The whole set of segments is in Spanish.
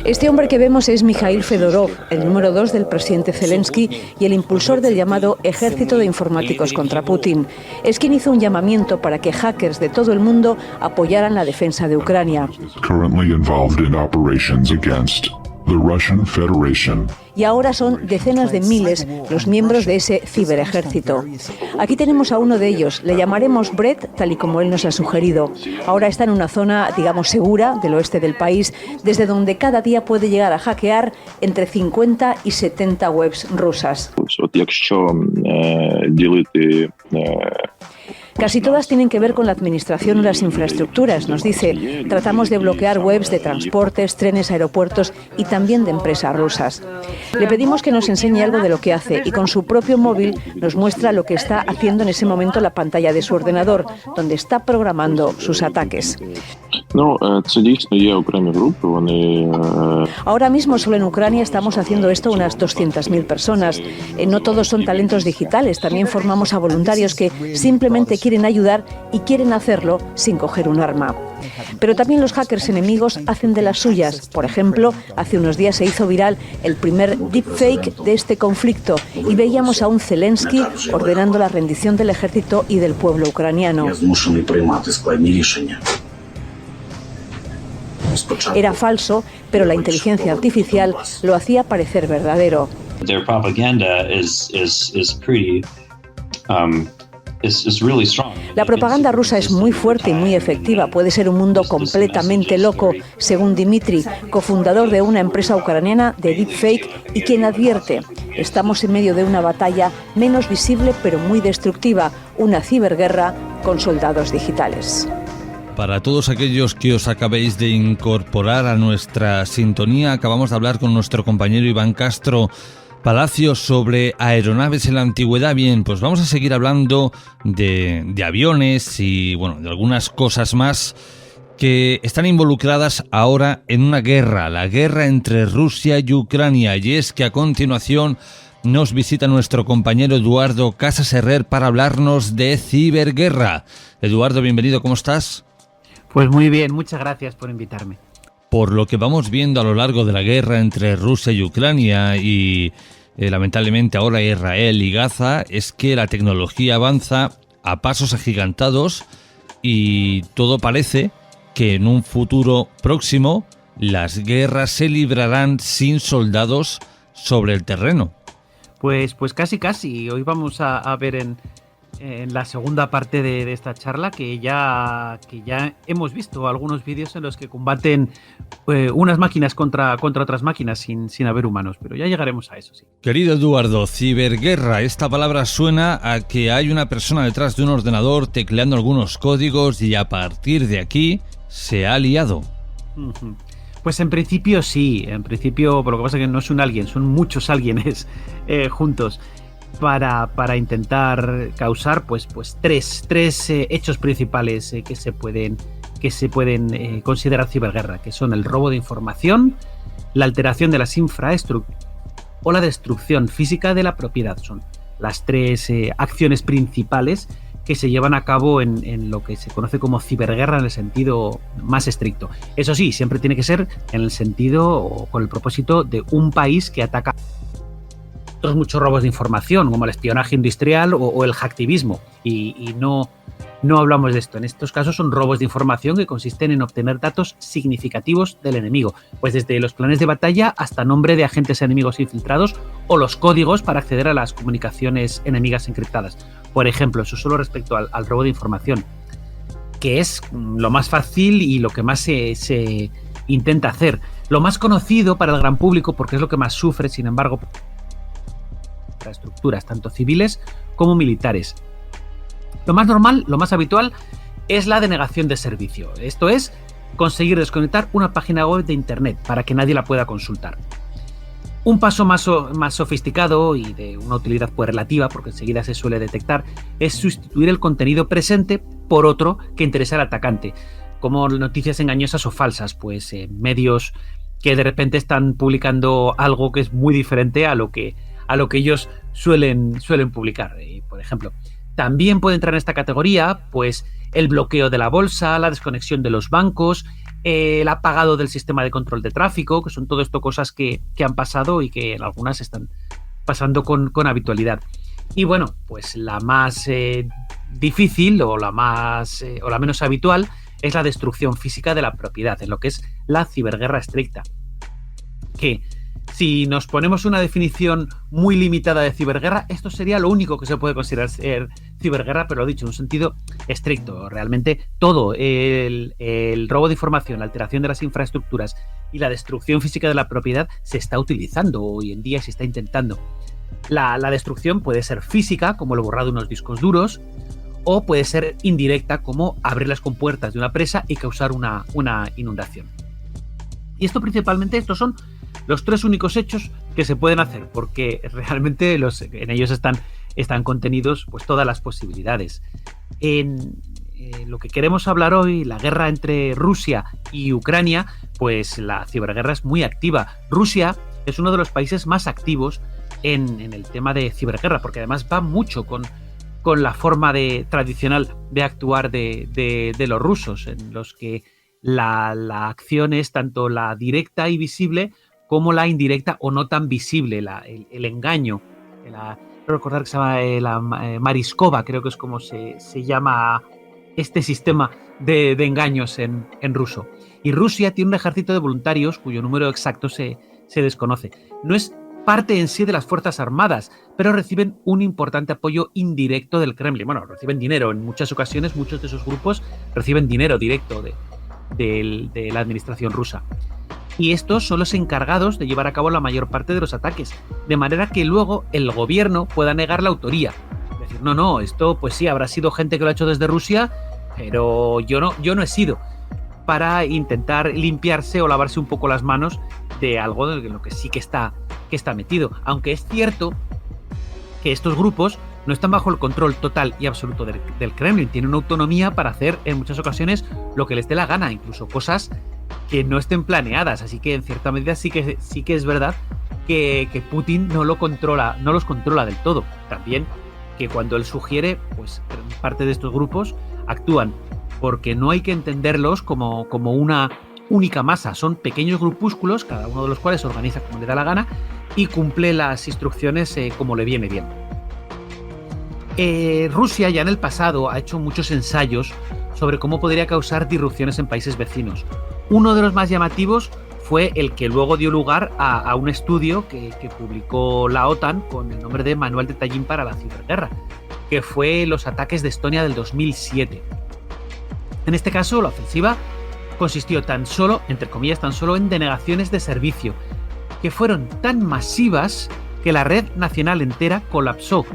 Este hombre que vemos es Mikhail Fedorov, el número 2 del presidente Zelensky y el impulsor del llamado Ejército de Informáticos contra Putin. Es quien hizo un llamamiento para que hackers de todo el mundo apoyaran la defensa de Ucrania. Y ahora son decenas de miles los miembros de ese ciberejército. Aquí tenemos a uno de ellos, le llamaremos Brett, tal y como él nos ha sugerido. Ahora está en una zona, digamos, segura del oeste del país, desde donde cada día puede llegar a hackear entre 50 y 70 webs rusas. Casi todas tienen que ver con la administración de las infraestructuras, nos dice. Tratamos de bloquear webs de transportes, trenes, aeropuertos y también de empresas rusas. Le pedimos que nos enseñe algo de lo que hace y con su propio móvil nos muestra lo que está haciendo en ese momento la pantalla de su ordenador, donde está programando sus ataques. Ahora mismo solo en Ucrania estamos haciendo esto unas 200.000 personas. No todos son talentos digitales, también formamos a voluntarios que simplemente quieren ayudar y quieren hacerlo sin coger un arma. Pero también los hackers enemigos hacen de las suyas. Por ejemplo, hace unos días se hizo viral el primer deepfake de este conflicto y veíamos a un Zelensky ordenando la rendición del ejército y del pueblo ucraniano. Era falso, pero la inteligencia artificial lo hacía parecer verdadero. La propaganda rusa es muy fuerte y muy efectiva. Puede ser un mundo completamente loco, según Dmitry, cofundador de una empresa ucraniana de deepfake y quien advierte: estamos en medio de una batalla menos visible pero muy destructiva, una ciberguerra con soldados digitales. Para todos aquellos que os acabéis de incorporar a nuestra sintonía, acabamos de hablar con nuestro compañero Iván Castro Palacios sobre aeronaves en la antigüedad. Bien, pues vamos a seguir hablando de aviones y, bueno, de algunas cosas más que están involucradas ahora en una guerra, la guerra entre Rusia y Ucrania. Y es que a continuación nos visita nuestro compañero Eduardo Casas Herrer para hablarnos de ciberguerra. Eduardo, bienvenido, ¿cómo estás? Pues muy bien, muchas gracias por invitarme. Por lo que vamos viendo a lo largo de la guerra entre Rusia y Ucrania y lamentablemente ahora Israel y Gaza, es que la tecnología avanza a pasos agigantados y todo parece que en un futuro próximo las guerras se librarán sin soldados sobre el terreno. Pues casi. Hoy vamos a ver en la segunda parte de esta charla que ya hemos visto algunos vídeos en los que combaten unas máquinas contra otras máquinas sin haber humanos, pero ya llegaremos a eso, sí. Querido Eduardo, ciberguerra, esta palabra suena a que hay una persona detrás de un ordenador tecleando algunos códigos y a partir de aquí se ha liado. Pues en principio sí, pero lo que pasa es que no es un alguien, son muchos alguienes juntos. Para intentar causar pues tres hechos principales que se pueden considerar ciberguerra, que son el robo de información, la alteración de las infraestructuras o la destrucción física de la propiedad. Son las tres acciones principales que se llevan a cabo en lo que se conoce como ciberguerra en el sentido más estricto. Eso sí, siempre tiene que ser en el sentido o con el propósito de un país que ataca muchos robos de información, como el espionaje industrial o el hacktivismo, y no hablamos de esto. En estos casos son robos de información que consisten en obtener datos significativos del enemigo, pues desde los planes de batalla hasta nombre de agentes enemigos infiltrados o los códigos para acceder a las comunicaciones enemigas encriptadas. Por ejemplo, eso solo respecto al robo de información, que es lo más fácil y lo que más se intenta hacer. Lo más conocido para el gran público, porque es lo que más sufre, sin embargo, estructuras tanto civiles como militares. Lo más normal, lo más habitual es la denegación de servicio. Esto es conseguir desconectar una página web de internet para que nadie la pueda consultar. Un paso más sofisticado y de una utilidad pues relativa, porque enseguida se suele detectar, es sustituir el contenido presente por otro que interesa al atacante, como noticias engañosas o falsas, pues medios que de repente están publicando algo que es muy diferente a lo que ellos suelen publicar. Por ejemplo, también puede entrar en esta categoría pues el bloqueo de la bolsa, la desconexión de los bancos, el apagado del sistema de control de tráfico, que son todo esto cosas que han pasado y que en algunas están pasando con habitualidad. Y bueno, pues la más difícil o la menos habitual es la destrucción física de la propiedad, en lo que es la ciberguerra estricta. Que si nos ponemos una definición muy limitada de ciberguerra, esto sería lo único que se puede considerar ser ciberguerra, pero lo dicho, en un sentido estricto. Realmente todo el robo de información, la alteración de las infraestructuras y la destrucción física de la propiedad se está utilizando hoy en día, se está intentando. La destrucción puede ser física, como el borrado de unos discos duros, o puede ser indirecta, como abrir las compuertas de una presa y causar una inundación. Y principalmente estos son los tres únicos hechos que se pueden hacer, porque realmente en ellos están contenidos pues todas las posibilidades. En lo que queremos hablar hoy, la guerra entre Rusia y Ucrania, pues la ciberguerra es muy activa. Rusia es uno de los países más activos en el tema de ciberguerra, porque además va mucho con la forma tradicional de actuar de los rusos, en los que la acción es tanto la directa y visible como la indirecta o no tan visible, el engaño. Quiero recordar que se llama la Mariskova, creo que es como se llama este sistema de engaños en ruso. Y Rusia tiene un ejército de voluntarios cuyo número exacto se desconoce. No es parte en sí de las Fuerzas Armadas, pero reciben un importante apoyo indirecto del Kremlin. Bueno, reciben dinero. En muchas ocasiones muchos de esos grupos reciben dinero directo de la administración rusa. Y estos son los encargados de llevar a cabo la mayor parte de los ataques, de manera que luego el gobierno pueda negar la autoría. Es decir, no, esto pues sí, habrá sido gente que lo ha hecho desde Rusia, pero yo no he sido, para intentar limpiarse o lavarse un poco las manos de algo de lo que sí que está metido. Aunque es cierto que estos grupos no están bajo el control total y absoluto del Kremlin, tienen una autonomía para hacer en muchas ocasiones lo que les dé la gana, incluso cosas que no estén planeadas, así que en cierta medida sí que es verdad que Putin no los controla del todo. También que cuando él sugiere, pues parte de estos grupos actúan, porque no hay que entenderlos como una única masa, son pequeños grupúsculos, cada uno de los cuales se organiza como le da la gana y cumple las instrucciones como le viene bien. Rusia ya en el pasado ha hecho muchos ensayos sobre cómo podría causar disrupciones en países vecinos. Uno de los más llamativos fue el que luego dio lugar a un estudio que publicó la OTAN con el nombre de Manual de Tallinn para la ciberguerra, que fue los ataques de Estonia del 2007. En este caso, la ofensiva consistió tan solo en denegaciones de servicio, que fueron tan masivas que la red nacional entera colapsó.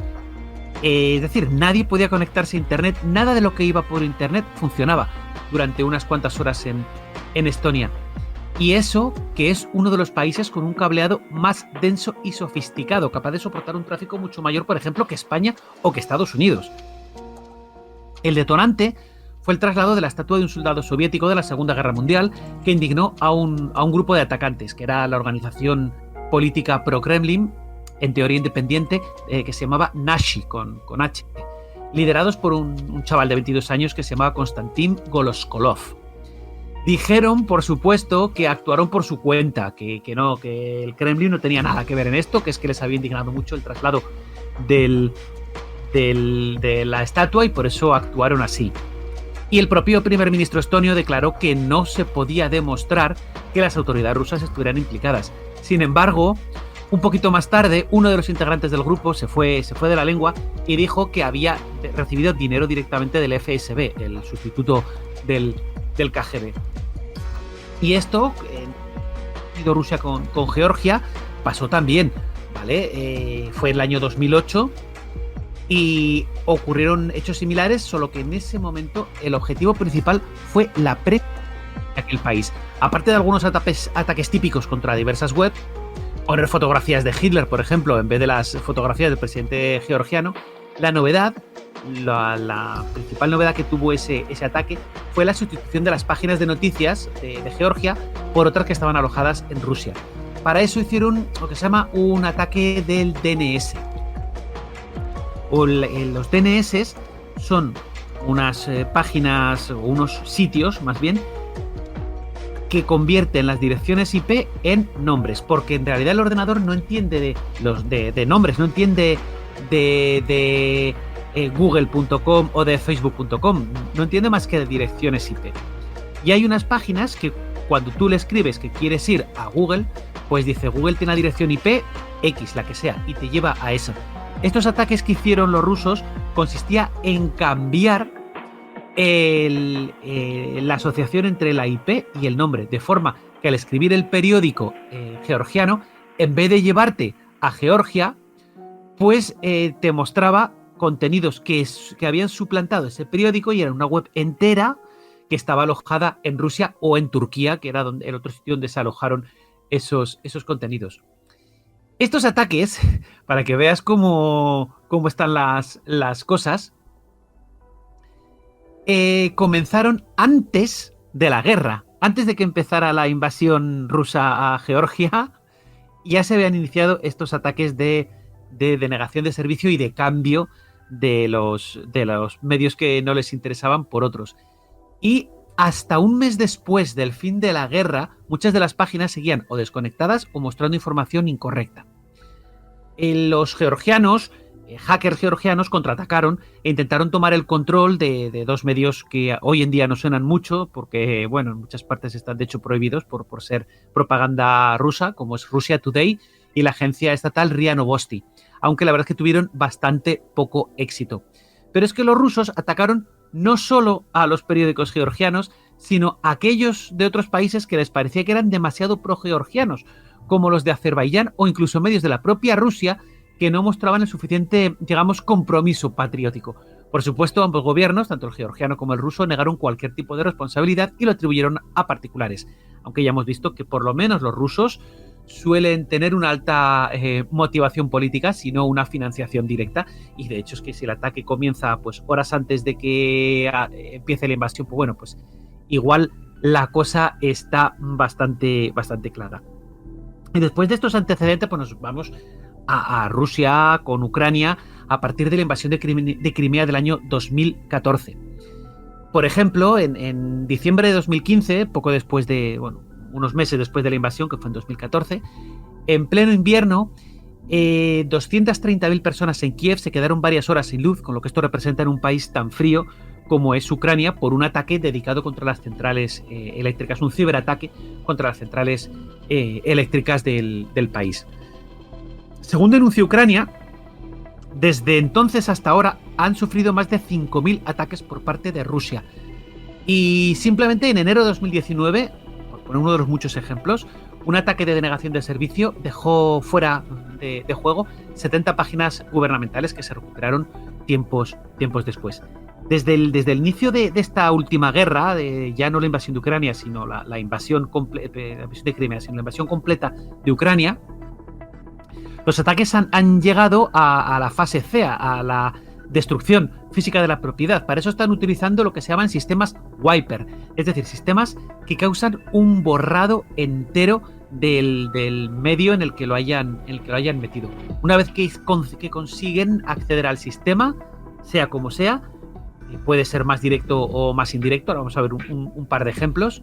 Es decir, nadie podía conectarse a Internet, nada de lo que iba por Internet funcionaba durante unas cuantas horas en Estonia. Y eso que es uno de los países con un cableado más denso y sofisticado, capaz de soportar un tráfico mucho mayor, por ejemplo, que España o que Estados Unidos. El detonante fue el traslado de la estatua de un soldado soviético de la Segunda Guerra Mundial que indignó a un grupo de atacantes, que era la organización política pro-Kremlin, en teoría independiente, que se llamaba Nashi, con H, liderados por un chaval de 22 años que se llamaba Konstantin Goloskolov. Dijeron, por supuesto, que actuaron por su cuenta, que el Kremlin no tenía nada que ver en esto, que es que les había indignado mucho el traslado de la estatua y por eso actuaron así. Y el propio primer ministro estonio declaró que no se podía demostrar que las autoridades rusas estuvieran implicadas. Sin embargo, un poquito más tarde, uno de los integrantes del grupo se fue de la lengua y dijo que había recibido dinero directamente del FSB, el sustituto del KGB. Y esto, en Rusia con Georgia, pasó también, ¿vale? Fue el año 2008 y ocurrieron hechos similares, solo que en ese momento el objetivo principal fue la prensa de aquel país. Aparte de algunos ataques típicos contra diversas webs, poner fotografías de Hitler, por ejemplo, en vez de las fotografías del presidente georgiano, la principal novedad que tuvo ese ataque fue la sustitución de las páginas de noticias de Georgia por otras que estaban alojadas en Rusia. Para eso hicieron lo que se llama un ataque del DNS. Los DNS son unas páginas o unos sitios, más bien, que convierten las direcciones IP en nombres, porque en realidad el ordenador no entiende de nombres, no entiende de google.com o de facebook.com, no entiende más que de direcciones IP. Y hay unas páginas que cuando tú le escribes que quieres ir a Google, pues dice Google tiene la dirección IP X, la que sea, y te lleva a eso. Estos ataques que hicieron los rusos consistía en cambiar la asociación entre la IP y el nombre, de forma que al escribir el periódico georgiano, en vez de llevarte a Georgia, pues te mostraba contenidos que habían suplantado ese periódico y era una web entera que estaba alojada en Rusia o en Turquía, que era el otro sitio donde se alojaron esos contenidos. Estos ataques, para que veas cómo están las cosas, comenzaron antes de la guerra, antes de que empezara la invasión rusa a Georgia. Ya se habían iniciado estos ataques de denegación de servicio y de cambio de los medios que no les interesaban por otros. Y hasta un mes después del fin de la guerra, muchas de las páginas seguían o desconectadas o mostrando información incorrecta. Los georgianos, hackers georgianos, contraatacaron e intentaron tomar el control de dos medios que hoy en día no suenan mucho, porque, bueno, en muchas partes están de hecho prohibidos por ser propaganda rusa, como es Russia Today y la agencia estatal RIA Novosti, aunque la verdad es que tuvieron bastante poco éxito. Pero es que los rusos atacaron no solo a los periódicos georgianos, sino a aquellos de otros países que les parecía que eran demasiado pro-georgianos, como los de Azerbaiyán o incluso medios de la propia Rusia que no mostraban el suficiente, digamos, compromiso patriótico. Por supuesto, ambos gobiernos, tanto el georgiano como el ruso, negaron cualquier tipo de responsabilidad y lo atribuyeron a particulares, aunque ya hemos visto que por lo menos los rusos suelen tener una alta motivación política, sino una financiación directa, y de hecho es que si el ataque comienza pues horas antes de que empiece la invasión, pues bueno, pues igual la cosa está bastante clara. Y después de estos antecedentes, pues nos vamos a Rusia con Ucrania a partir de la invasión de Crimea del año 2014. Por ejemplo, en diciembre de 2015, poco después de, bueno, unos meses después de la invasión, que fue en 2014, en pleno invierno, 230.000 personas en Kiev se quedaron varias horas sin luz, con lo que esto representa en un país tan frío como es Ucrania, por un ataque dedicado contra las centrales eléctricas, un ciberataque contra las centrales eléctricas del país. Según denunció Ucrania, desde entonces hasta ahora han sufrido más de 5.000 ataques por parte de Rusia. Y simplemente en enero de 2019, por poner uno de los muchos ejemplos, un ataque de denegación de servicio dejó fuera de juego 70 páginas gubernamentales que se recuperaron tiempos después. Desde el inicio de esta última guerra, ya no la invasión de Ucrania, sino la invasión de Crimea, sino la invasión completa de Ucrania, los ataques han llegado a la fase C, a la destrucción física de la propiedad. Para eso están utilizando lo que se llaman sistemas wiper, es decir, sistemas que causan un borrado entero del medio en el que lo hayan metido. Una vez que consiguen acceder al sistema, sea como sea, puede ser más directo o más indirecto, ahora vamos a ver un par de ejemplos,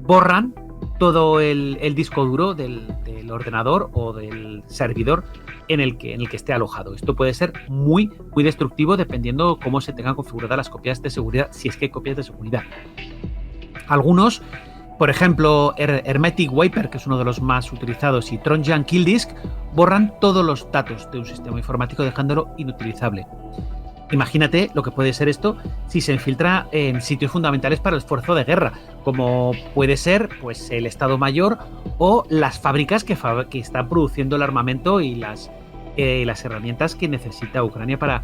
borran todo el disco duro del ordenador o del servidor en el que esté alojado. Esto puede ser muy destructivo dependiendo cómo se tengan configuradas las copias de seguridad, si es que hay copias de seguridad. Algunos, por ejemplo, Hermetic Wiper, que es uno de los más utilizados, y Trojan Kill Disk, borran todos los datos de un sistema informático dejándolo inutilizable. Imagínate lo que puede ser esto si se infiltra en sitios fundamentales para el esfuerzo de guerra, como puede ser pues el Estado Mayor o las fábricas que están produciendo el armamento y las herramientas que necesita Ucrania para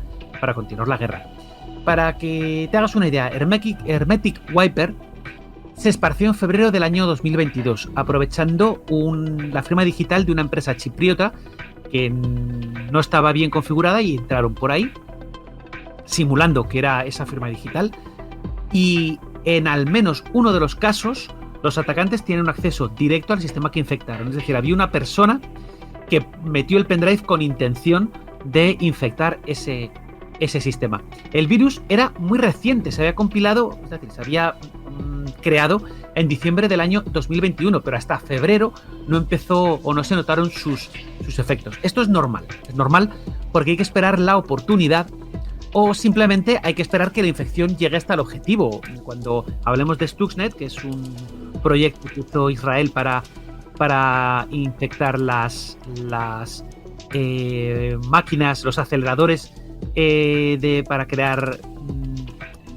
continuar la guerra. Para que te hagas una idea, Hermetic Wiper se esparció en febrero del año 2022, aprovechando la firma digital de una empresa chipriota que no estaba bien configurada y entraron por ahí simulando que era esa firma digital, y en al menos uno de los casos los atacantes tienen un acceso directo al sistema que infectaron, es decir, había una persona que metió el pendrive con intención de infectar ese sistema. El virus era muy reciente, se había compilado, es decir, se había creado en diciembre del año 2021, pero hasta febrero no empezó o no se notaron sus efectos. Esto es normal porque hay que esperar la oportunidad o simplemente hay que esperar que la infección llegue hasta el objetivo. Cuando hablemos de Stuxnet, que es un proyecto que hizo Israel para infectar las máquinas, los aceleradores para crear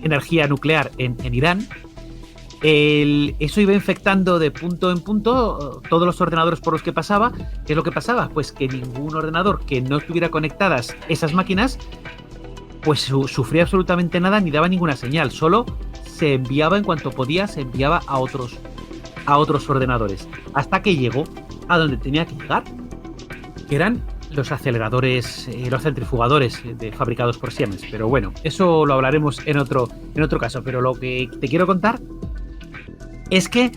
energía nuclear en Irán, eso iba infectando de punto en punto todos los ordenadores por los que pasaba. ¿Qué es lo que pasaba? Pues que ningún ordenador que no estuviera conectadas esas máquinas pues sufría absolutamente nada ni daba ninguna señal, solo se enviaba en cuanto podía, se enviaba a otros ordenadores, hasta que llegó a donde tenía que llegar, que eran los aceleradores, los centrifugadores fabricados por Siemens. Pero bueno, eso lo hablaremos en otro caso. Pero lo que te quiero contar es que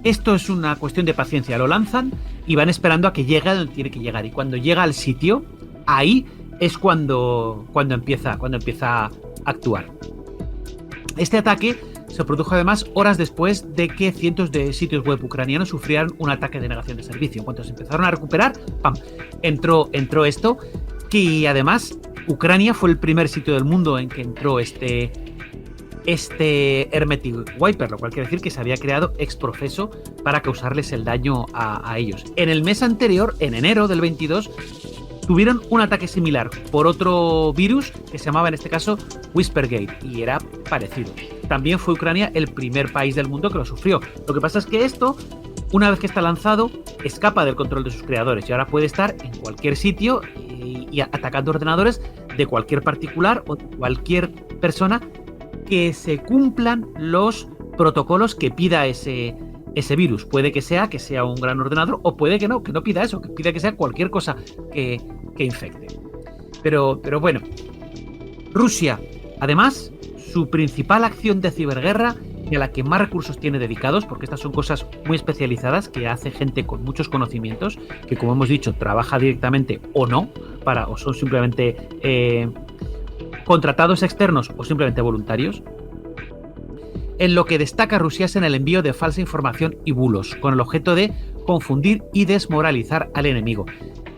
esto es una cuestión de paciencia. Lo lanzan y van esperando a que llegue a donde tiene que llegar. Y cuando llega al sitio, ahí es cuando empieza a actuar. Este ataque se produjo además horas después de que cientos de sitios web ucranianos sufrieran un ataque de negación de servicio. En cuanto se empezaron a recuperar, ¡pam!, entró esto, que además Ucrania fue el primer sitio del mundo en que entró este Hermetic Wiper, lo cual quiere decir que se había creado ex profeso para causarles el daño a ellos. En el mes anterior, en enero del 22, tuvieron un ataque similar por otro virus que se llamaba en este caso Whispergate y era parecido. También fue Ucrania el primer país del mundo que lo sufrió. Lo que pasa es que esto, una vez que está lanzado, escapa del control de sus creadores y ahora puede estar en cualquier sitio y atacando ordenadores de cualquier particular o de cualquier persona que se cumplan los protocolos que pida ese virus. Puede que sea un gran ordenador o puede que no pida eso, que pida que sea cualquier cosa que infecte. Pero bueno, Rusia, además, su principal acción de ciberguerra y a la que más recursos tiene dedicados, porque estas son cosas muy especializadas que hace gente con muchos conocimientos, que como hemos dicho, trabaja directamente o no, o son simplemente contratados externos o simplemente voluntarios. En lo que destaca Rusia es en el envío de falsa información y bulos, con el objeto de confundir y desmoralizar al enemigo.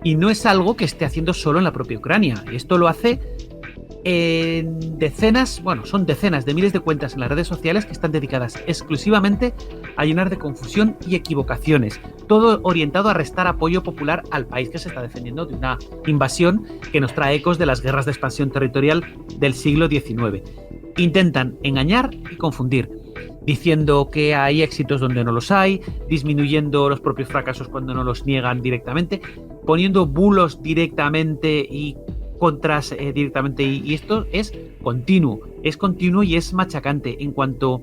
Y no es algo que esté haciendo solo en la propia Ucrania. Esto lo hace en son decenas de miles de cuentas en las redes sociales que están dedicadas exclusivamente a llenar de confusión y equivocaciones. Todo orientado a restar apoyo popular al país que se está defendiendo de una invasión que nos trae ecos de las guerras de expansión territorial del siglo XIX. Intentan engañar y confundir, diciendo que hay éxitos donde no los hay, disminuyendo los propios fracasos cuando no los niegan directamente, poniendo bulos directamente y contras directamente, y esto es continuo y es machacante. En cuanto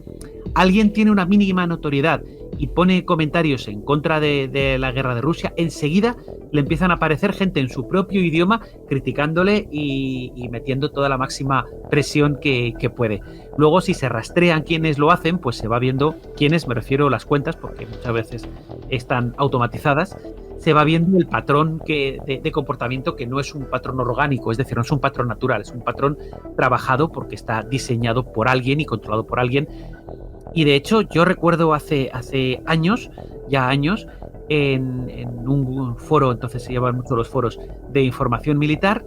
alguien tiene una mínima notoriedad y pone comentarios en contra de la guerra de Rusia, enseguida le empiezan a aparecer gente en su propio idioma criticándole y metiendo toda la máxima presión que puede. Luego, si se rastrean quienes lo hacen, pues se va viendo quiénes, me refiero a las cuentas, porque muchas veces están automatizadas, se va viendo el patrón de comportamiento, que no es un patrón orgánico, es decir, no es un patrón natural, es un patrón trabajado porque está diseñado por alguien y controlado por alguien. Y de hecho, yo recuerdo hace años, en un foro, entonces se llaman mucho los foros de información militar,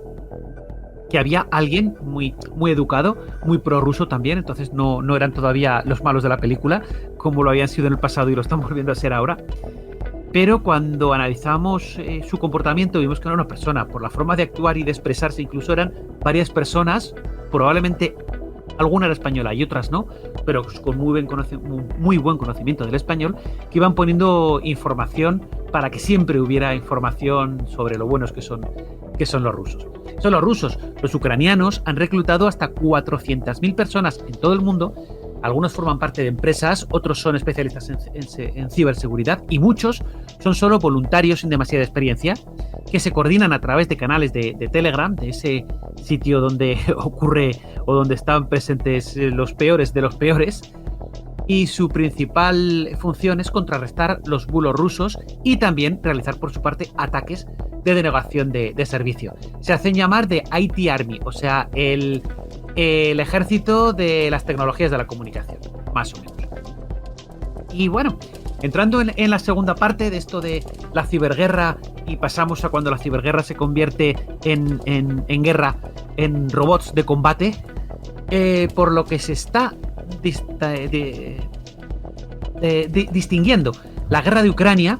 que había alguien muy, muy educado, muy prorruso también, entonces no eran todavía los malos de la película, como lo habían sido en el pasado y lo están volviendo a ser ahora. Pero cuando analizamos su comportamiento vimos que no era una persona, por la forma de actuar y de expresarse, incluso eran varias personas, probablemente alguna era española y otras no, pero con muy buen conocimiento del español, que iban poniendo información para que siempre hubiera información sobre lo buenos que son los rusos. Son los rusos. Los ucranianos han reclutado hasta 400.000 personas en todo el mundo. Algunos forman parte de empresas, otros son especialistas en ciberseguridad y muchos son solo voluntarios sin demasiada experiencia que se coordinan a través de canales de Telegram, de ese sitio donde ocurre o donde están presentes los peores de los peores. Y su principal función es contrarrestar los bulos rusos y también realizar por su parte ataques de denegación de servicio. Se hacen llamar de IT Army, o sea, el ejército de las tecnologías de la comunicación, más o menos. Y bueno, entrando en la segunda parte de esto de la ciberguerra y pasamos a cuando la ciberguerra se convierte en guerra, en robots de combate, por lo que se está distinguiendo la guerra de Ucrania,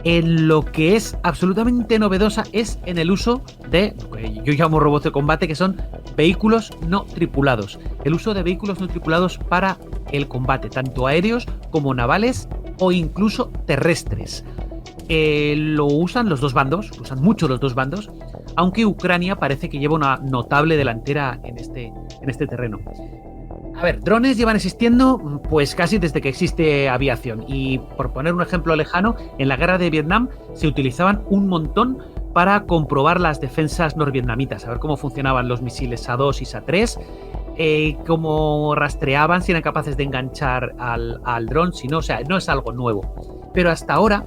en lo que es absolutamente novedosa es en el uso de lo que yo llamo robots de combate, que son vehículos no tripulados. El uso de vehículos no tripulados para el combate, tanto aéreos como navales o incluso terrestres. Lo usan los dos bandos, lo usan mucho los dos bandos, aunque Ucrania parece que lleva una notable delantera en este terreno. A ver, drones llevan existiendo pues casi desde que existe aviación, y por poner un ejemplo lejano, en la guerra de Vietnam se utilizaban un montón para comprobar las defensas norvietnamitas, a ver cómo funcionaban los misiles SA-2 y SA-3, cómo rastreaban, si eran capaces de enganchar al dron, si no, o sea, no es algo nuevo. Pero hasta ahora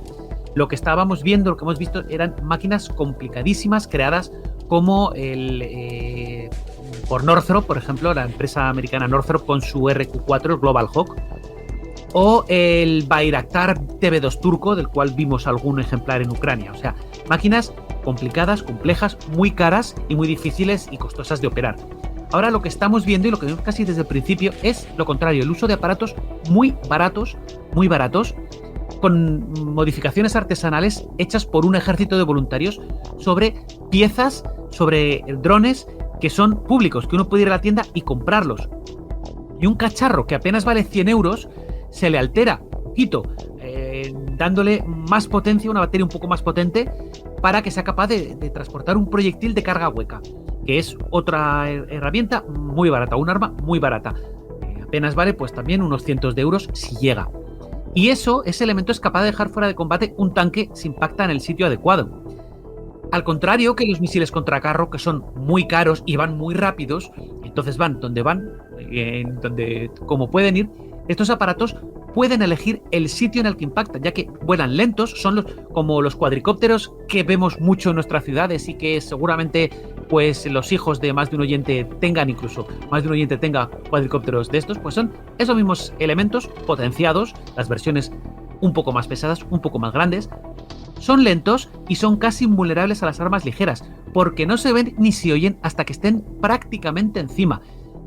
lo que estábamos viendo, lo que hemos visto, eran máquinas complicadísimas creadas como por Northrop, por ejemplo, la empresa americana Northrop con su RQ-4, el Global Hawk, o el Bayraktar TB2 turco, del cual vimos algún ejemplar en Ucrania. O sea, máquinas complicadas, complejas, muy caras y muy difíciles y costosas de operar. Ahora lo que estamos viendo y lo que vemos casi desde el principio es lo contrario, el uso de aparatos muy baratos, con modificaciones artesanales hechas por un ejército de voluntarios sobre piezas, sobre drones que son públicos, que uno puede ir a la tienda y comprarlos. Y un cacharro que apenas vale 100 euros se le altera un poquito, dándole más potencia, una batería un poco más potente, para que sea capaz de transportar un proyectil de carga hueca, que es otra herramienta muy barata, un arma muy barata. Apenas vale pues también unos cientos de euros si llega. Y ese elemento es capaz de dejar fuera de combate un tanque si impacta en el sitio adecuado. Al contrario que los misiles contracarro, que son muy caros y van muy rápidos, entonces van, como pueden ir, estos aparatos pueden elegir el sitio en el que impactan, ya que vuelan lentos, son como los cuadricópteros que vemos mucho en nuestras ciudades y que seguramente pues los hijos de más de un oyente tenga cuadricópteros de estos, pues son esos mismos elementos potenciados, las versiones un poco más pesadas, un poco más grandes. Son lentos y son casi invulnerables a las armas ligeras, porque no se ven ni se oyen hasta que estén prácticamente encima.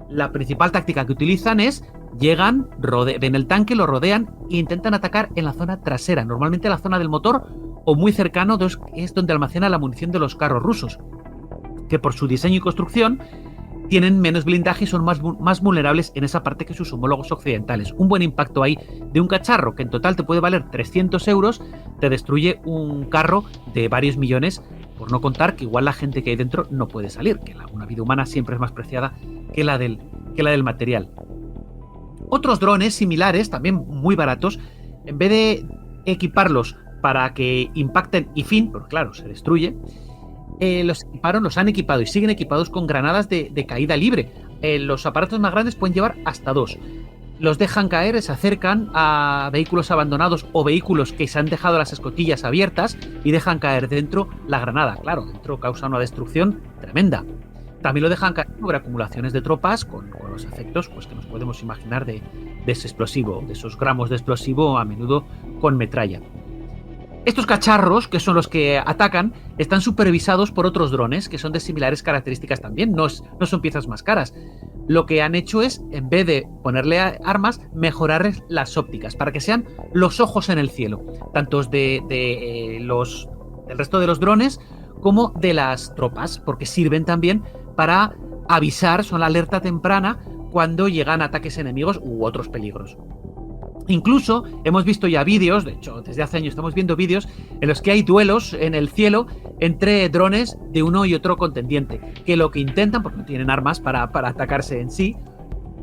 La principal táctica que utilizan es, llegan, ven el tanque, lo rodean e intentan atacar en la zona trasera, normalmente la zona del motor o muy cercano, es donde almacena la munición de los carros rusos, que por su diseño y construcción tienen menos blindaje y son más vulnerables en esa parte que sus homólogos occidentales. Un buen impacto ahí de un cacharro que en total te puede valer 300 euros, te destruye un carro de varios millones, por no contar que igual la gente que hay dentro no puede salir, que una vida humana siempre es más preciada que la del material. Otros drones similares, también muy baratos, en vez de equiparlos para que impacten y fin, porque claro, se destruye, los han equipado y siguen equipados con granadas de caída libre. Los aparatos más grandes pueden llevar hasta 2. Los dejan caer, se acercan a vehículos abandonados o vehículos que se han dejado las escotillas abiertas y dejan caer dentro la granada. Claro, dentro causa una destrucción tremenda. También lo dejan caer sobre acumulaciones de tropas con los efectos pues, que nos podemos imaginar de ese explosivo, de esos gramos de explosivo, a menudo con metralla. Estos cacharros, que son los que atacan, están supervisados por otros drones que son de similares características también, no son piezas más caras. Lo que han hecho es, en vez de ponerle armas, mejorar las ópticas para que sean los ojos en el cielo, tanto del resto de los drones como de las tropas, porque sirven también para avisar, son la alerta temprana cuando llegan ataques enemigos u otros peligros. Incluso hemos visto ya vídeos, de hecho desde hace años estamos viendo vídeos en los que hay duelos en el cielo entre drones de uno y otro contendiente, que lo que intentan, porque no tienen armas para atacarse en sí,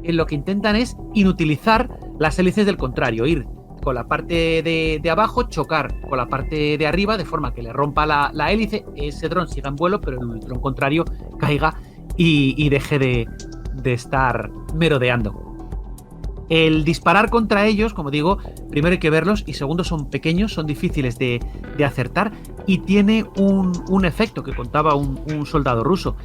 lo que intentan es inutilizar las hélices del contrario, ir con la parte de abajo, chocar con la parte de arriba de forma que le rompa la hélice, ese dron siga en vuelo, pero el dron contrario caiga y deje de estar merodeando. El disparar contra ellos, como digo, primero hay que verlos y segundo son pequeños, son difíciles de acertar y tiene un efecto que contaba un soldado ruso.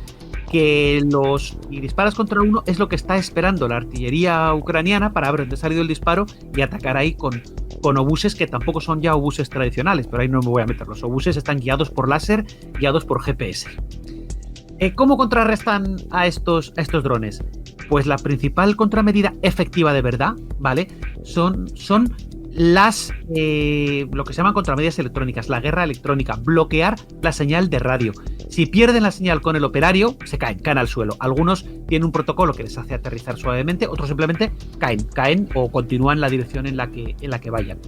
y disparas contra uno, es lo que está esperando la artillería ucraniana para ver dónde ha salido el disparo y atacar ahí con obuses que tampoco son ya obuses tradicionales, pero ahí no me voy a meter. Los obuses están guiados por láser, guiados por GPS. ¿Cómo contrarrestan a estos drones? Pues la principal contramedida efectiva de verdad, ¿vale? Son las lo que se llaman contramedidas electrónicas, la guerra electrónica, bloquear la señal de radio. Si pierden la señal con el operario, se caen al suelo. Algunos tienen un protocolo que les hace aterrizar suavemente, otros simplemente caen o continúan la dirección en la que vayan.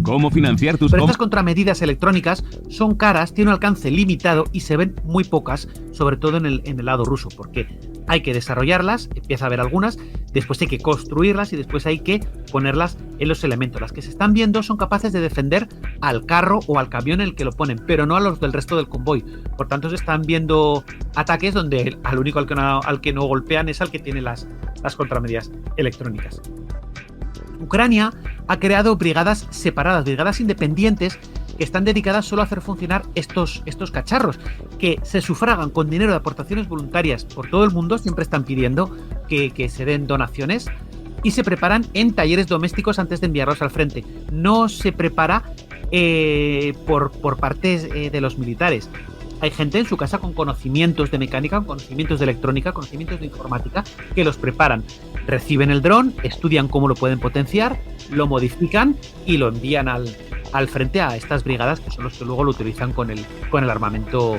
¿Cómo financiar tus Pero estas contramedidas electrónicas son caras, tienen un alcance limitado y se ven muy pocas, sobre todo en el lado ruso, porque hay que desarrollarlas, empieza a haber algunas, después hay que construirlas y después hay que ponerlas en los elementos. Las que se están viendo son capaces de defender al carro o al camión en el que lo ponen, pero no a los del resto del convoy. Por tanto, se están viendo ataques donde al único al que no golpean es al que tiene las contramedidas electrónicas. Ucrania ha creado brigadas separadas, brigadas independientes que están dedicadas solo a hacer funcionar estos cacharros, que se sufragan con dinero de aportaciones voluntarias por todo el mundo, siempre están pidiendo que se den donaciones, y se preparan en talleres domésticos antes de enviarlos al frente. No se prepara por partes de los militares. Hay gente en su casa con conocimientos de mecánica, con conocimientos de electrónica, conocimientos de informática, que los preparan. Reciben el dron, estudian cómo lo pueden potenciar, lo modifican y lo envían al frente a estas brigadas, que son los que luego lo utilizan con el armamento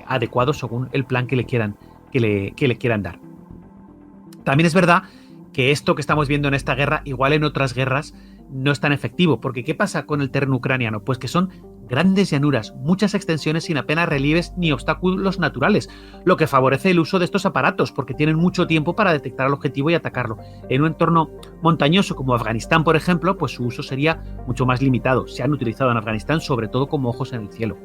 adecuado según el plan que le quieran dar. También es verdad que esto que estamos viendo en esta guerra, igual en otras guerras, no es tan efectivo, porque ¿qué pasa con el terreno ucraniano? Pues que son grandes llanuras, muchas extensiones sin apenas relieves ni obstáculos naturales, lo que favorece el uso de estos aparatos, porque tienen mucho tiempo para detectar al objetivo y atacarlo. En un entorno montañoso como Afganistán, por ejemplo, pues su uso sería mucho más limitado. Se han utilizado en Afganistán sobre todo como ojos en el cielo.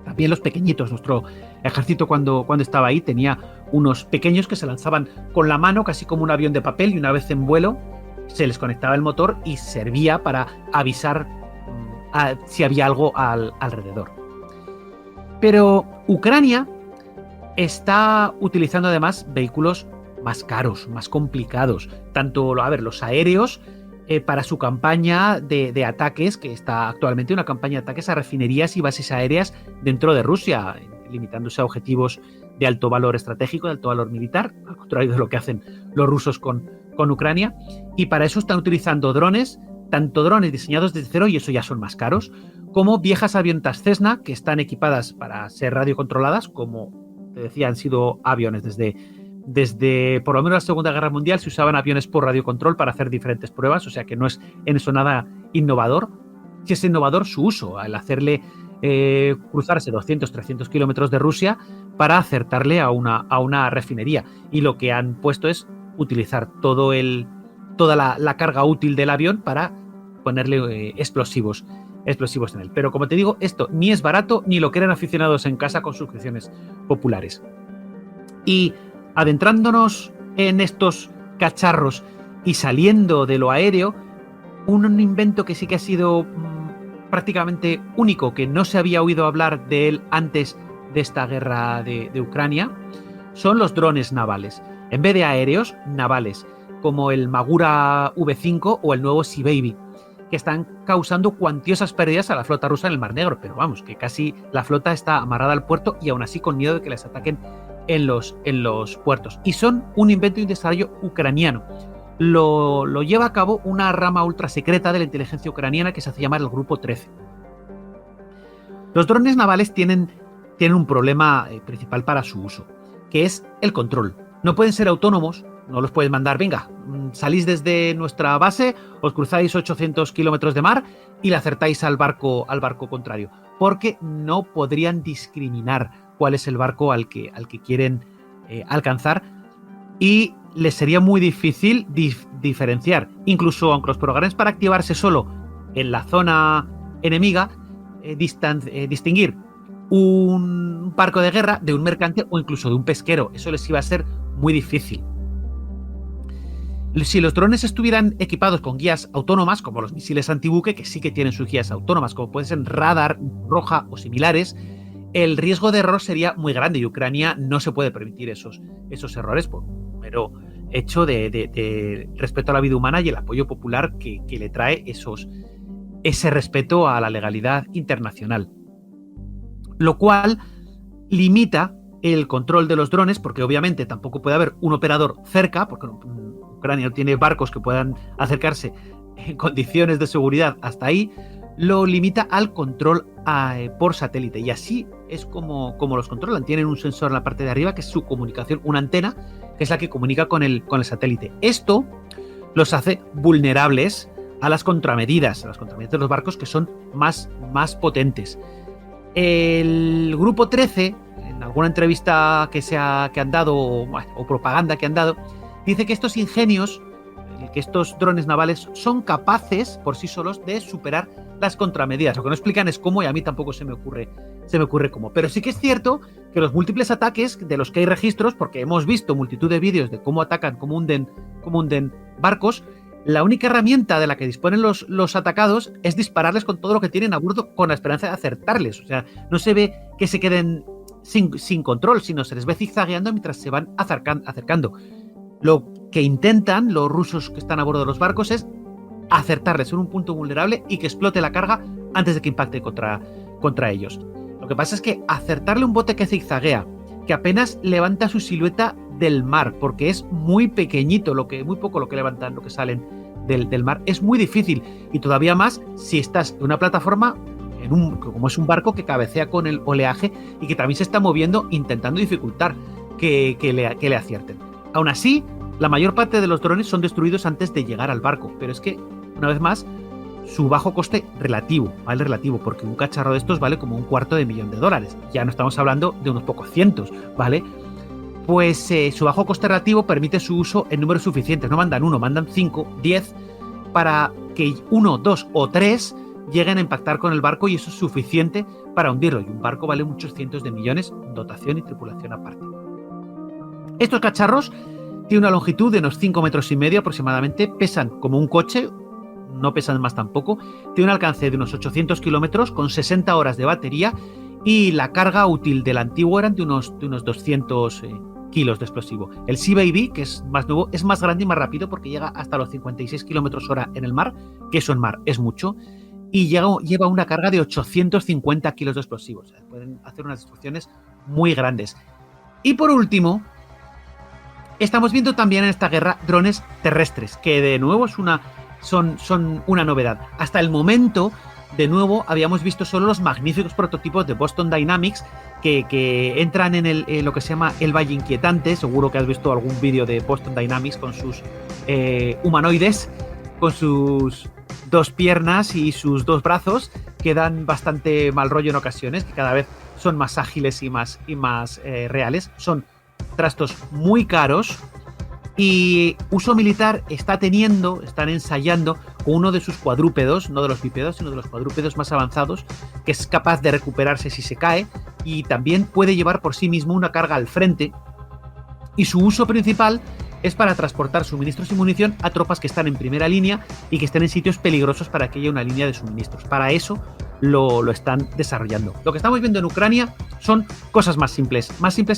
También los pequeñitos, nuestro ejército cuando estaba ahí tenía unos pequeños que se lanzaban con la mano, casi como un avión de papel, y una vez en vuelo se les conectaba el motor y servía para avisar si había algo alrededor. Pero Ucrania está utilizando además vehículos más caros, más complicados, tanto los aéreos para su campaña de ataques, que está actualmente una campaña de ataques a refinerías y bases aéreas dentro de Rusia, limitándose a objetivos de alto valor estratégico, de alto valor militar, al contrario de lo que hacen los rusos con Ucrania, y para eso están utilizando drones, tanto drones diseñados desde cero, y eso ya son más caros, como viejas avionetas Cessna, que están equipadas para ser radiocontroladas, como te decía, han sido aviones desde por lo menos la Segunda Guerra Mundial. Se usaban aviones por radiocontrol para hacer diferentes pruebas, o sea que no es en eso nada innovador. Sí es innovador su uso, al hacerle cruzarse 200-300 kilómetros de Rusia para acertarle a una refinería, y lo que han puesto es utilizar toda la carga útil del avión para ponerle explosivos en él. Pero como te digo, esto ni es barato ni lo quieren aficionados en casa con suscripciones populares. Y adentrándonos en estos cacharros y saliendo de lo aéreo, un invento que sí que ha sido prácticamente único, que no se había oído hablar de él antes de esta guerra de Ucrania, son los drones navales. En vez de aéreos, navales, como el Magura V5 o el nuevo Sea Baby, que están causando cuantiosas pérdidas a la flota rusa en el Mar Negro. Pero vamos, que casi la flota está amarrada al puerto y aún así con miedo de que les ataquen en los puertos. Y son un invento y un desarrollo ucraniano. Lo lleva a cabo una rama ultra secreta de la inteligencia ucraniana que se hace llamar el Grupo 13. Los drones navales tienen un problema principal para su uso, que es el control. No pueden ser autónomos, no los puedes mandar, venga, salís desde nuestra base, os cruzáis 800 kilómetros de mar y le acertáis al barco contrario, porque no podrían discriminar cuál es el barco al que quieren alcanzar, y les sería muy difícil diferenciar, incluso aunque los programes para activarse solo en la zona enemiga, distinguir un barco de guerra de un mercante o incluso de un pesquero. Eso les iba a ser muy difícil. Si los drones estuvieran equipados con guías autónomas, como los misiles antibuque, que sí que tienen sus guías autónomas, como pueden ser radar, roja o similares, el riesgo de error sería muy grande y Ucrania no se puede permitir esos errores por un mero hecho de respeto a la vida humana y el apoyo popular que le trae ese respeto a la legalidad internacional. Lo cual limita el control de los drones, porque obviamente tampoco puede haber un operador cerca, porque Ucrania no tiene barcos que puedan acercarse en condiciones de seguridad hasta ahí, lo limita al control por satélite. Y así es como los controlan. Tienen un sensor en la parte de arriba, que es su comunicación, una antena, que es la que comunica con el satélite. Esto los hace vulnerables a las contramedidas de los barcos, que son más potentes. El grupo 13, en alguna entrevista que han dado o propaganda que han dado, dice que estos ingenios, que estos drones navales son capaces por sí solos de superar las contramedidas. Lo que no explican es cómo, y a mí tampoco se me ocurre cómo. Pero sí que es cierto que los múltiples ataques de los que hay registros, porque hemos visto multitud de vídeos de cómo atacan, cómo hunden barcos, la única herramienta de la que disponen los atacados es dispararles con todo lo que tienen a bordo, con la esperanza de acertarles. O sea, no se ve que se queden sin control, sino se les ve zigzagueando mientras se van acercando. Lo que intentan los rusos que están a bordo de los barcos es acertarles en un punto vulnerable y que explote la carga antes de que impacte contra ellos. Lo que pasa es que acertarle un bote que zigzaguea, que apenas levanta su silueta del mar, porque es muy pequeñito, muy poco lo que levantan, lo que salen del mar, es muy difícil, y todavía más si estás en una plataforma, como es un barco que cabecea con el oleaje y que también se está moviendo intentando dificultar que le acierten. Aún así, la mayor parte de los drones son destruidos antes de llegar al barco, pero es que, una vez más, su bajo coste relativo, porque un cacharro de estos vale como $250,000. Ya no estamos hablando de unos pocos cientos, ¿vale? Pues su bajo coste relativo permite su uso en números suficientes. No mandan 1, mandan 5, 10, para que 1, 2 o 3 lleguen a impactar con el barco, y eso es suficiente para hundirlo. Y un barco vale muchos cientos de millones, dotación y tripulación aparte. Estos cacharros tienen una longitud de unos 5,5 metros aproximadamente, pesan como un coche, no pesan más tampoco, tiene un alcance de unos 800 kilómetros con 60 horas de batería, y la carga útil del antiguo eran de unos 200 kilos de explosivo. El Sea Baby, que es más nuevo, es más grande y más rápido porque llega hasta los 56 kilómetros hora en el mar, que eso en mar es mucho, y lleva una carga de 850 kilos de explosivos. O sea, pueden hacer unas destrucciones muy grandes. Y por último, estamos viendo también en esta guerra drones terrestres, que de nuevo son una novedad. Hasta el momento, de nuevo, habíamos visto solo los magníficos prototipos de Boston Dynamics que entran en lo que se llama el Valle Inquietante. Seguro que has visto algún vídeo de Boston Dynamics con sus humanoides, con sus 2 piernas y sus 2 brazos, que dan bastante mal rollo en ocasiones, que cada vez son más ágiles y más reales. Son trastos muy caros, y uso militar están ensayando con uno de sus cuadrúpedos, no de los bípedos, sino de los cuadrúpedos más avanzados, que es capaz de recuperarse si se cae, y también puede llevar por sí mismo una carga al frente, y su uso principal es para transportar suministros y munición a tropas que están en primera línea y que estén en sitios peligrosos para que haya una línea de suministros. Para eso lo están desarrollando. Lo que estamos viendo en Ucrania son cosas más simples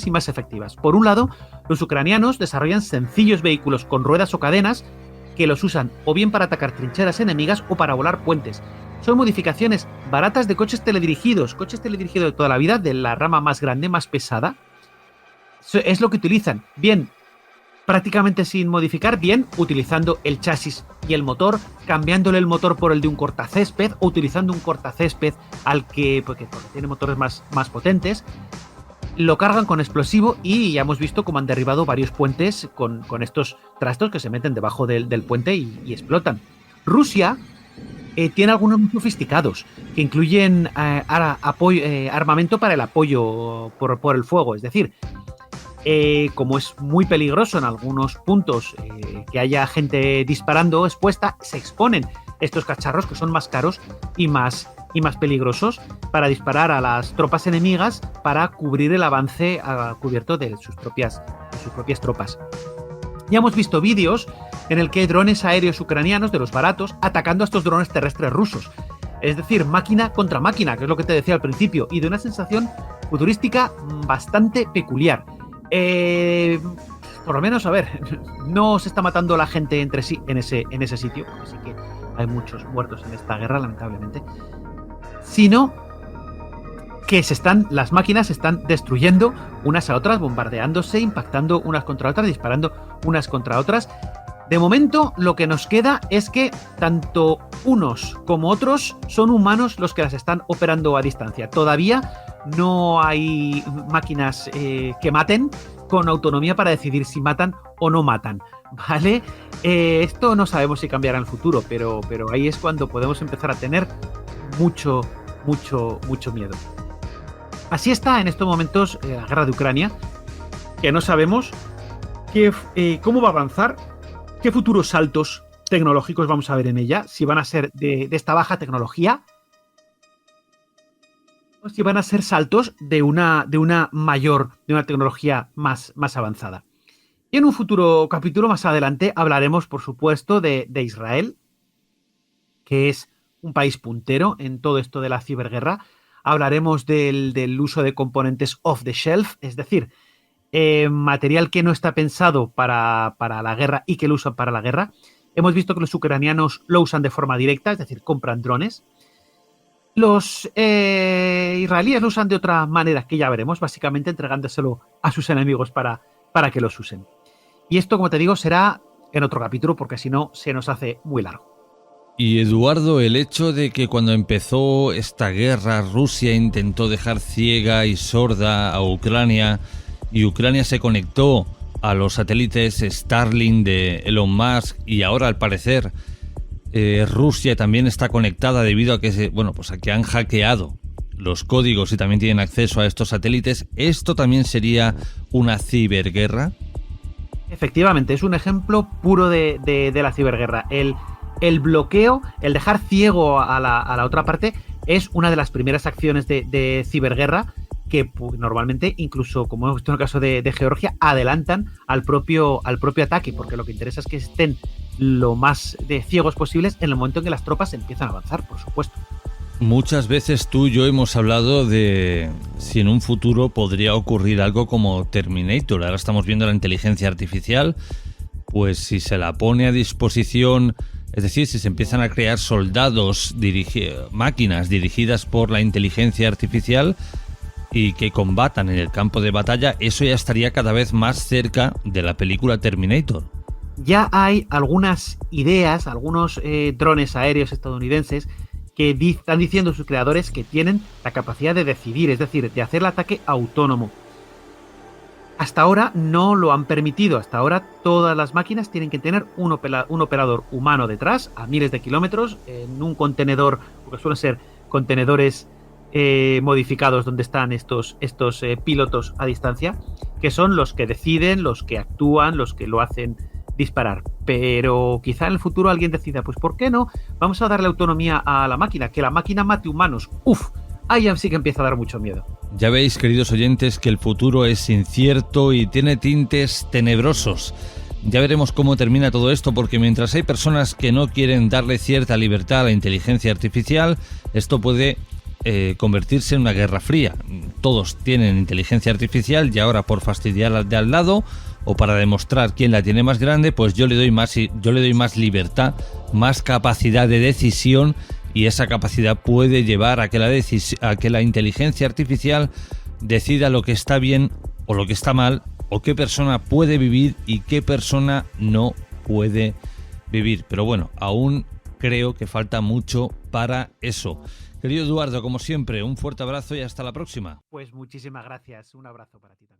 y más efectivas. Por un lado, los ucranianos desarrollan sencillos vehículos con ruedas o cadenas que los usan o bien para atacar trincheras enemigas o para volar puentes. Son modificaciones baratas de coches teledirigidos de toda la vida, de la rama más grande, más pesada. Es lo que utilizan. Bien, prácticamente sin modificar, bien utilizando el chasis y el motor, cambiándole el motor por el de un cortacésped, o utilizando un cortacésped porque tiene motores más potentes. Lo cargan con explosivo, y ya hemos visto cómo han derribado varios puentes con estos trastos que se meten debajo del puente y explotan. Rusia tiene algunos muy sofisticados que incluyen armamento para el apoyo por el fuego, es decir, como es muy peligroso en algunos puntos que haya gente disparando expuesta, se exponen estos cacharros, que son más caros y más peligrosos, para disparar a las tropas enemigas, para cubrir el avance a cubierto de sus propias tropas. Ya hemos visto vídeos en el que hay drones aéreos ucranianos, de los baratos, atacando a estos drones terrestres rusos. Es decir, máquina contra máquina, que es lo que te decía al principio, y de una sensación futurística bastante peculiar. Por lo menos, a ver, no se está matando la gente entre sí en ese sitio, porque sí que hay muchos muertos en esta guerra, lamentablemente, sino que las máquinas se están destruyendo unas a otras, bombardeándose, impactando unas contra otras, disparando unas contra otras. De momento, lo que nos queda es que tanto unos como otros son humanos los que las están operando a distancia. Todavía no hay máquinas que maten con autonomía para decidir si matan o no matan, ¿vale? Esto no sabemos si cambiará en el futuro, pero ahí es cuando podemos empezar a tener mucho miedo. Así está en estos momentos la guerra de Ucrania, que no sabemos cómo va a avanzar, qué futuros saltos tecnológicos vamos a ver en ella, si van a ser de esta baja tecnología o si van a ser saltos de una tecnología más avanzada. Y en un futuro capítulo más adelante hablaremos, por supuesto, de Israel, que es un país puntero en todo esto de la ciberguerra. Hablaremos del uso de componentes off the shelf, es decir, material que no está pensado para la guerra y que lo usan para la guerra. Hemos visto que los ucranianos lo usan de forma directa, es decir, compran drones. Los israelíes lo usan de otra manera, que ya veremos, básicamente entregándoselo a sus enemigos para que los usen. Y esto, como te digo, será en otro capítulo, porque si no, se nos hace muy largo. Y Eduardo, el hecho de que cuando empezó esta guerra Rusia intentó dejar ciega y sorda a Ucrania y Ucrania se conectó a los satélites Starlink de Elon Musk y ahora al parecer Rusia también está conectada debido a que a que han hackeado los códigos y también tienen acceso a estos satélites, ¿esto también sería una ciberguerra? Efectivamente, es un ejemplo puro de la ciberguerra. El bloqueo, el dejar ciego a la otra parte es una de las primeras acciones de ciberguerra que normalmente, incluso como hemos visto en el caso de Georgia, adelantan al propio ataque, porque lo que interesa es que estén lo más ciegos posibles en el momento en que las tropas empiezan a avanzar, por supuesto. Muchas veces tú y yo hemos hablado de si en un futuro podría ocurrir algo como Terminator. Ahora estamos viendo la inteligencia artificial, pues si se la pone a disposición, es decir, si se empiezan a crear soldados, máquinas dirigidas por la inteligencia artificial y que combatan en el campo de batalla, eso ya estaría cada vez más cerca de la película Terminator. Ya hay algunas ideas, algunos drones aéreos estadounidenses que están diciendo sus creadores que tienen la capacidad de decidir, es decir, de hacer el ataque autónomo. Hasta ahora no lo han permitido, hasta ahora todas las máquinas tienen que tener un operador humano detrás, a miles de kilómetros, en un contenedor, porque suelen ser contenedores modificados donde están estos pilotos a distancia, que son los que deciden, los que actúan, los que lo hacen disparar. Pero quizá en el futuro alguien decida, pues ¿por qué no? Vamos a darle autonomía a la máquina, que la máquina mate humanos. ¡Uf! Ahí sí que empieza a dar mucho miedo. Ya veis, queridos oyentes, que el futuro es incierto y tiene tintes tenebrosos. Ya veremos cómo termina todo esto, porque mientras hay personas que no quieren darle cierta libertad a la inteligencia artificial, esto puede convertirse en una guerra fría. Todos tienen inteligencia artificial y ahora por fastidiar al de al lado o para demostrar quién la tiene más grande, pues yo le doy más libertad, más capacidad de decisión, y esa capacidad puede llevar a que la inteligencia artificial decida lo que está bien o lo que está mal, o qué persona puede vivir y qué persona no puede vivir. Pero bueno, aún creo que falta mucho para eso. Querido Eduardo, como siempre, un fuerte abrazo y hasta la próxima. Pues muchísimas gracias, un abrazo para ti también.